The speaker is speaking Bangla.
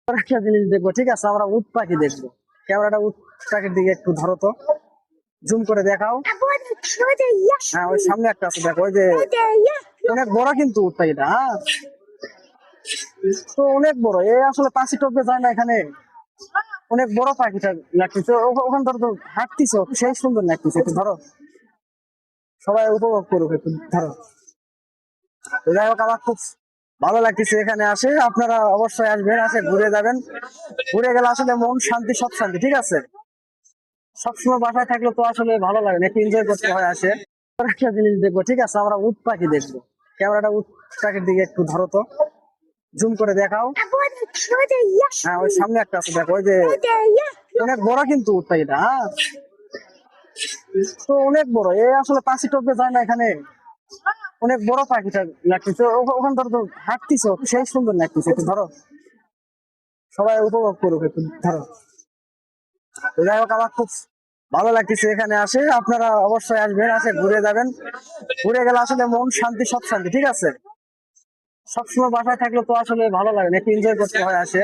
একটা জিনিস দেখবো, ঠিক আছে? আমরা উট পাখি দেখবো। ক্যামেরাটা উট পাখির দিকে একটু ধরো তো, জুম করে দেখাও। হ্যাঁ, ওই সামনে একটা আছে, দেখো, ওই যে অনেক বড় কিন্তু উট পাখিটা। হ্যাঁ, তো অনেক বড়, এ আসলে পাঁচি টপকে যায় না এখানে। অনেক বড় পাখিটা লাগতেছে, ওখান ধরো তো, হাঁটতিছে, সেই সুন্দর লাগতেছে, একটু ধরো, সবাই উপভোগ করুক, একটু ধরো। তো যাই হোক, আমার খুব ভালো লাগতেছে এখানে আসে। আপনারা অবশ্যই আসবেন, আসে ঘুরে যাবেন। ঘুরে গেলে আসলে মন শান্তি, সব শান্তি, ঠিক আছে? সবসময় বাসায় থাকলে তো আসলে ভালো লাগে না, একটু এনজয় করতে হয় আসে। একটা জিনিস দেখবো, ঠিক আছে? আমরা উট পাখি দেখবো। ক্যামেরাটা উট পাখির দিকে একটু ধরো তো, জুম করে দেখাও। হ্যাঁ, ওই সামনে একটা আছে, দেখো, ওই যে অনেক বড় কিন্তু উট পাখিটা। হ্যাঁ, তো অনেক বড়, এ আসলে পাঁচি টপকে যায় না এখানে। অনেক বড় পাখিটা লাগতেছে, ওখান ধরো তো, হাঁটতিছে, সেই সুন্দর লাগতেছে, একটু ধরো, সবাই উপভোগ করুক, একটু ধরো। তো যাই হোক, আমার খুব ভালো লাগতেছে এখানে আসে। আপনারা অবশ্যই আসবেন, আসে ঘুরে যাবেন। ঘুরে গেলে আসলে মন শান্তি, সব শান্তি, ঠিক আছে? সবসময় বাসায় থাকলে তো আসলে ভালো লাগে না, একটু এনজয় করতে হয় আসে।